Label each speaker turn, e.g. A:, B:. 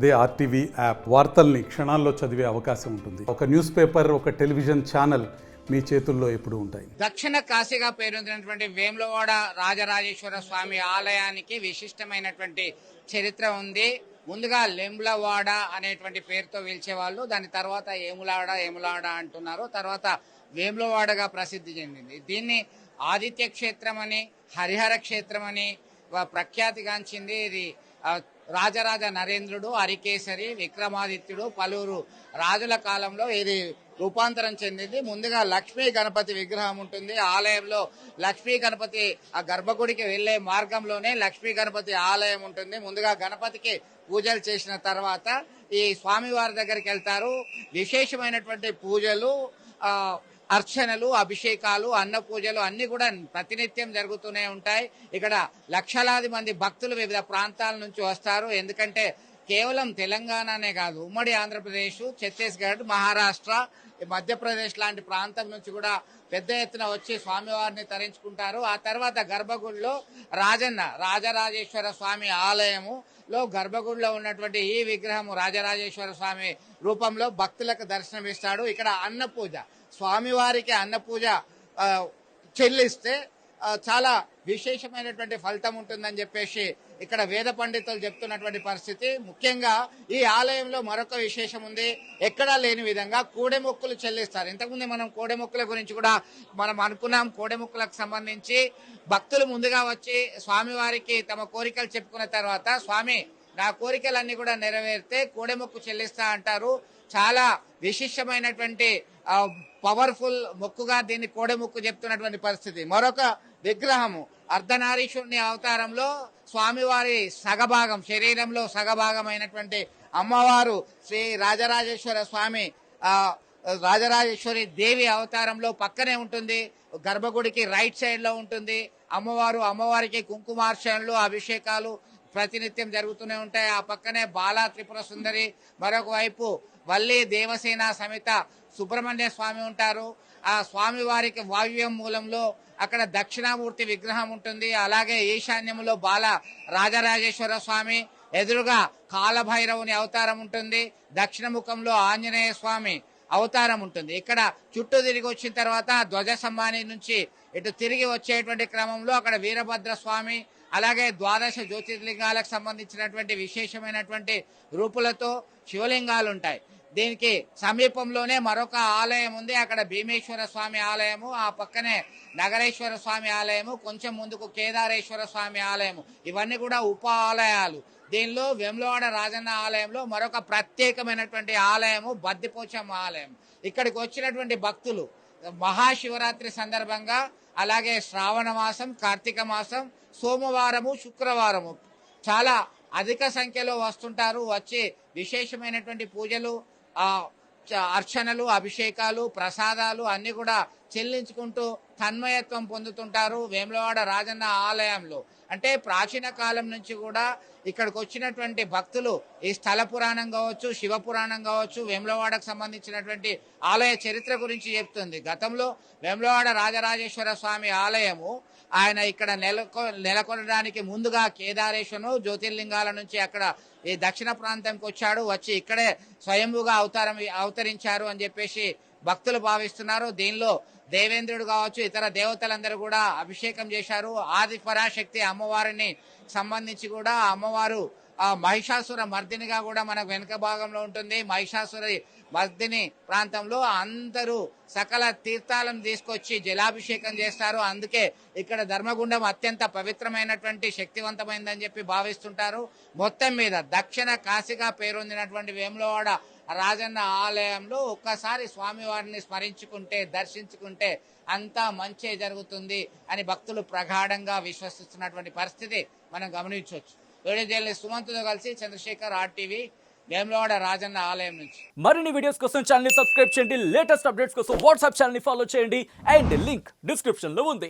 A: అదే RTV app వార్తల్ని క్షణాల్లో చదివే అవకాశం ఉంటుంది. ఒక న్యూస్ పేపర్, ఒక టెలివిజన్ ఛానల్ మీ చేతుల్లో ఎప్పుడూ ఉంటాయి.
B: దక్షిణ కాశీగా పేరొందినటువంటి వేములవాడ రాజరాజేశ్వర స్వామి ఆలయానికి విశిష్టమైనటువంటి చరిత్ర ఉంది. ముందుగా లెంబ్లవాడ అనేటువంటి పేరుతో పిలిచేవాళ్ళు, దాని తర్వాత ఏములాడ అంటున్నారు. తర్వాత వేములవాడగా ప్రసిద్ధి చెందింది. దీన్ని ఆదిత్య క్షేత్రం అని, హరిహర క్షేత్రం అని ప్రఖ్యాతిగాంచింది. ఇది రాజరాజ నరేంద్రుడు, హరికేసరి, విక్రమాదిత్యుడు పలువురు రాజుల కాలంలో ఇది రూపాంతరం చెందింది. ముందుగా లక్ష్మీ గణపతి విగ్రహం ఉంటుంది ఆలయంలో. లక్ష్మీ గణపతి ఆ గర్భగుడికి వెళ్లే మార్గంలోనే లక్ష్మీ గణపతి ఆలయం ఉంటుంది. ముందుగా గణపతికి పూజలు చేసిన తర్వాత ఈ స్వామివారి దగ్గరికి వెళ్తారు. విశేషమైనటువంటి పూజలు, అర్చనలు, అభిషేకాలు, అన్న పూజలు అన్ని కూడా ప్రతినిత్యం జరుగుతూనే ఉంటాయి. ఇక్కడ లక్షలాది మంది భక్తులు వివిధ ప్రాంతాల నుంచి వస్తారు. ఎందుకంటే కేవలం తెలంగాణనే కాదు, ఉమ్మడి ఆంధ్రప్రదేశ్, ఛత్తీస్గఢ్, మహారాష్ట్ర, మధ్యప్రదేశ్ లాంటి ప్రాంతం నుంచి కూడా పెద్ద ఎత్తున వచ్చి స్వామివారిని తరించుకుంటారు. ఆ తర్వాత గర్భగుడిలో రాజరాజేశ్వర స్వామి ఆలయములో గర్భగుడిలో ఉన్నటువంటి ఈ విగ్రహం రాజరాజేశ్వర స్వామి రూపంలో భక్తులకు దర్శనమిస్తాడు. ఇక్కడ అన్న పూజ, స్వామివారికి అన్న పూజ చెల్లిస్తే చాలా విశేషమైనటువంటి ఫలితం ఉంటుందని చెప్పేసి ఇక్కడ వేద పండితులు చెప్తున్నటువంటి పరిస్థితి. ముఖ్యంగా ఈ ఆలయంలో మరొక విశేషం ఉంది. ఎక్కడా లేని విధంగా కోడెమొక్కులు చెల్లిస్తారు. ఇంతకుముందు మనం కోడెమొక్కుల గురించి కూడా మనం అనుకున్నాం. కోడెమొక్కులకు సంబంధించి భక్తులు ముందుగా వచ్చి స్వామివారికి తమ కోరికలు చెప్పుకున్న తర్వాత, స్వామి నా కోరికలన్నీ కూడా నెరవేరితే కోడెమొక్కు చెల్లిస్తా అంటారు. చాలా విశిష్టమైనటువంటి పవర్ఫుల్ మొక్కుగా దీన్ని కోడెమొక్కు చెప్తున్నటువంటి పరిస్థితి. మరొక విగ్రహము అర్ధనారీశ్వరుని అవతారంలో స్వామివారి సగభాగం, శరీరంలో సగభాగమైనటువంటి అమ్మవారు శ్రీ రాజరాజేశ్వర స్వామి రాజరాజేశ్వరి దేవి అవతారంలో పక్కనే ఉంటుంది. గర్భగుడికి రైట్ సైడ్ లో ఉంటుంది అమ్మవారికి కుంకుమార్చనలు, అభిషేకాలు ప్రతినిత్యం జరుగుతూనే ఉంటాయి. ఆ పక్కనే బాలా త్రిపుర సుందరి, మరొక వైపు వల్లి దేవసేన సమేత సుబ్రహ్మణ్య స్వామి ఉంటారు. ఆ స్వామి వారికి వాయువ్యం మూలంలో అక్కడ దక్షిణామూర్తి విగ్రహం ఉంటుంది. అలాగే ఈశాన్యంలో బాల రాజరాజేశ్వర స్వామి, ఎదురుగా కాలభైరవుని అవతారం ఉంటుంది. దక్షిణ ముఖంలో ఆంజనేయ స్వామి అవతారం ఉంటుంది. ఇక్కడ చుట్టూ తిరిగి వచ్చిన తర్వాత ధ్వజ సమ్మాని నుంచి ఇటు తిరిగి వచ్చేటువంటి క్రమంలో అక్కడ వీరభద్ర స్వామి, అలాగే ద్వాదశ జ్యోతిర్లింగాలకు సంబంధించినటువంటి విశేషమైనటువంటి రూపులతో శివలింగాలు ఉంటాయి. దీనికి సమీపంలోనే మరొక ఆలయం ఉంది. అక్కడ భీమేశ్వర స్వామి ఆలయము, ఆ పక్కనే నగరేశ్వర స్వామి ఆలయము, కొంచెం ముందుకు కేదారేశ్వర స్వామి ఆలయము. ఇవన్నీ కూడా ఉప ఆలయాలు. దీనిలో వేములవాడ రాజన్న ఆలయంలో మరొక ప్రత్యేకమైనటువంటి ఆలయము బద్దిపోచమ్మ ఆలయం. ఇక్కడికి వచ్చినటువంటి భక్తులు మహాశివరాత్రి సందర్భంగా, అలాగే శ్రావణ మాసం, కార్తీక మాసం, సోమవారము, శుక్రవారము చాలా అధిక సంఖ్యలో వస్తుంటారు. వచ్చి విశేషమైనటువంటి పూజలు, అర్చనలు, అభిషేకాలు, ప్రసాదాలు అన్ని కూడా చెల్లించుకుంటూ తన్మయత్వం పొందుతుంటారు వేములవాడ రాజన్న ఆలయంలో. అంటే ప్రాచీన కాలం నుంచి కూడా ఇక్కడికి వచ్చినటువంటి భక్తులు ఈ స్థల పురాణం కావచ్చు, శివ పురాణం కావచ్చు, వేములవాడకు సంబంధించినటువంటి ఆలయ చరిత్ర గురించి చెప్తుంది. గతంలో వేములవాడ రాజరాజేశ్వర స్వామి ఆలయము ఆయన ఇక్కడ నెలకొనడానికి ముందుగా కేదారేశ్వరం జ్యోతిర్లింగాల నుంచి అక్కడ ఈ దక్షిణ ప్రాంతంకి వచ్చాడు. వచ్చి ఇక్కడే స్వయంభుగా అవతరించారు అని చెప్పేసి భక్తులు భావిస్తున్నారు. దీనిలో దేవేంద్రుడు కావచ్చు, ఇతర దేవతలందరూ కూడా అభిషేకం చేశారు. ఆది పరాశక్తి అమ్మవారిని సంబంధించి కూడా అమ్మవారు మహిషాసుర మర్దినిగా కూడా మనకు వెనుక భాగంలో ఉంటుంది. మహిషాసురి మర్దిని ప్రాంతంలో అందరూ సకల తీర్థాలను తీసుకొచ్చి జలాభిషేకం చేస్తారు. అందుకే ఇక్కడ ధర్మగుండం అత్యంత పవిత్రమైనటువంటి శక్తివంతమైందని చెప్పి భావిస్తుంటారు. మొత్తం మీద దక్షిణ కాశీగా పేరొందినటువంటి వేములవాడ రాజన్న ఆలయంలో ఒక్కసారి స్వామివారిని స్మరించుకుంటే, దర్శించుకుంటే అంతా మంచే జరుగుతుంది అని భక్తులు ప్రగాఢంగా విశ్వసిస్తున్నటువంటి పరిస్థితి మనం గమనించవచ్చు. వీడియో జర్నలిస్ట్ సుమంత్తో కలిసి చంద్రశేఖర్, ఆర్టీవీ, వేములవాడ రాజన్న ఆలయం నుంచి.
C: మరిన్ని వీడియోస్ కోసం ఛానల్ ని సబ్స్క్రైబ్ చేయండి. లేటెస్ట్ అప్డేట్స్ కోసం వాట్సాప్ ఛానల్ ని ఫాలో చేయండి. అండ్ లింక్ డిస్క్రిప్షన్ లో ఉంది.